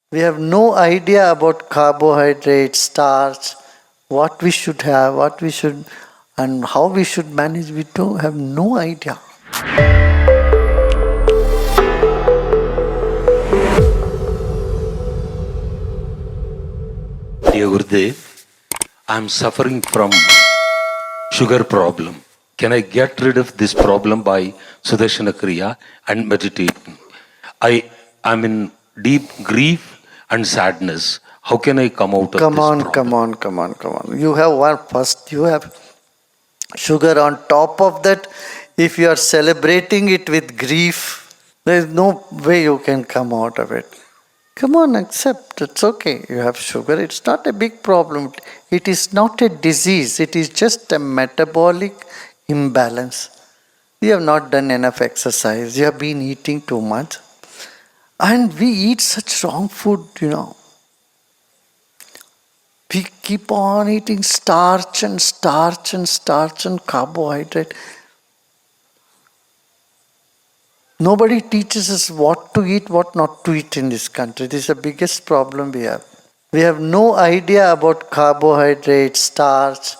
We have no idea about carbohydrates, starch, what we should have, what we should, and how we should manage. We don't have no idea. Dear Gurudev, I am suffering from sugar problem. Can I get rid of this problem by Sudarshana Kriya and meditation? I am in deep grief and sadness. How can I come out of this problem? Come on. You have one first, you have sugar on top of that. If you are celebrating it with grief, there is no way you can come out of it. Come on, accept. It's okay. You have sugar. It's not a big problem. It is not a disease. It is just a metabolic imbalance. You have not done enough exercise. You have been eating too much. And we eat such wrong food, We keep on eating starch and carbohydrate. Nobody teaches us what to eat, what not to eat in this country. This is the biggest problem we have. We have no idea about carbohydrates, starch,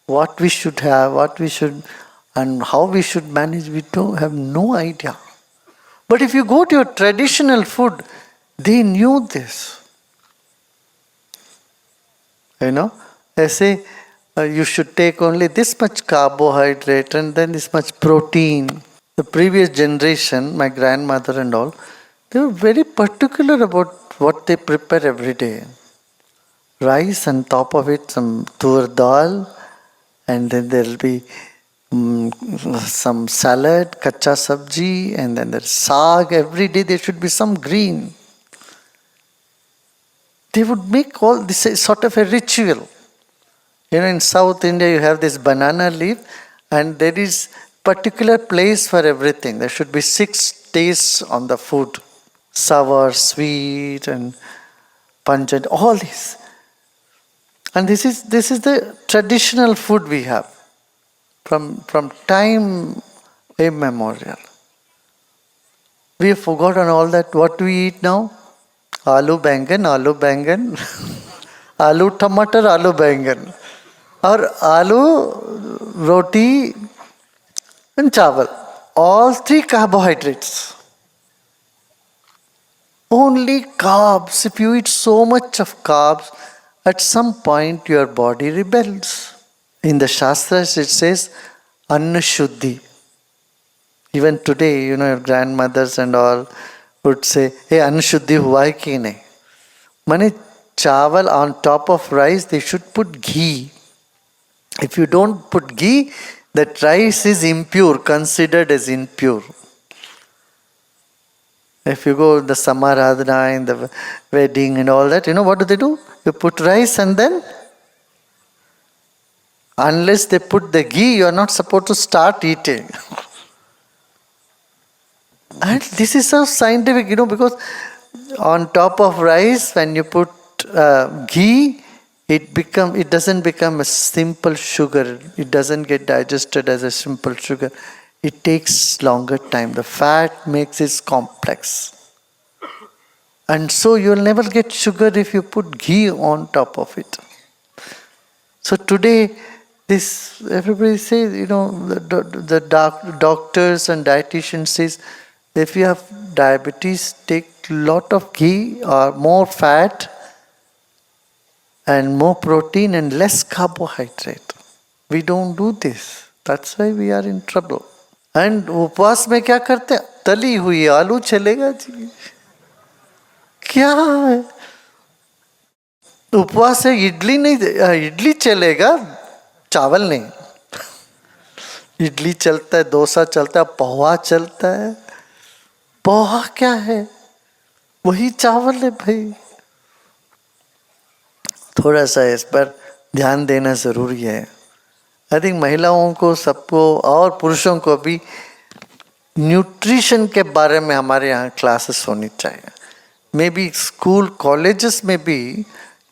what we should have, what we should, and how we should manage. We don't have no idea. But if you go to your traditional food, they knew this. They say you should take only this much carbohydrate and then this much protein. The previous generation, my grandmother and all, they were very particular about what they prepare every day. Rice and top of it some tur dal, and then there will be some salad, kacha sabji, and then there's saag. Every day there should be some green. They would make all this a sort of a ritual. In South India you have this banana leaf, and there is particular place for everything. There should be 6 tastes on the food. Sour, sweet, and pungent, all these. And this is the traditional food we have from time immemorial. We have forgotten all that. What do we eat now? Aloo bangan, aloo tomato, aloo bangan, or aloo roti and chawal. All 3 carbohydrates. Only carbs. If you eat so much of carbs, at some point your body rebels. In the Shastras it says Anna Shuddhi. Even today, your grandmothers and all would say, hey, Anna Shuddhi hua hai ki nahi? Mane chawal on top of rice, they should put ghee. If you don't put ghee, that rice is impure, considered as impure. If you go to the Samaradhana, in the wedding and all that, what do? You put rice and then, unless they put the ghee, you are not supposed to start eating. And this is so scientific, because on top of rice, when you put ghee, it doesn't become a simple sugar. It doesn't get digested as a simple sugar. It takes longer time. The fat makes it complex. And so you'll never get sugar if you put ghee on top of it. So today, everybody says, the doctors and dietitians says, if you have diabetes, take lot of ghee or more fat and more protein and less carbohydrate. We don't do this. That's why we are in trouble. And उपवास में क्या करते हैं? तली हुई आलू चलेगा जी, क्या है? उपवास से इडली नहीं, इडली चलेगा, चावल नहीं. इडली चलता है, डोसा चलता है, पोहा चलता है. पोहा क्या है? वही चावल है भाई. थोड़ा सा इस पर ध्यान देना जरूरी है. आई थिंक महिलाओं को, सबको और पुरुषों को भी न्यूट्रिशन के बारे में हमारे यहाँ क्लासेस होनी चाहिए. मे बी स्कूल कॉलेजेस में भी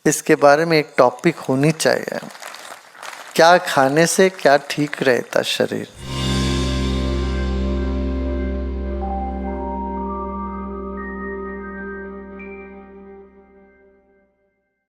इसके बारे में एक टॉपिक होनी चाहिए. क्या खाने से क्या ठीक रहता शरीर.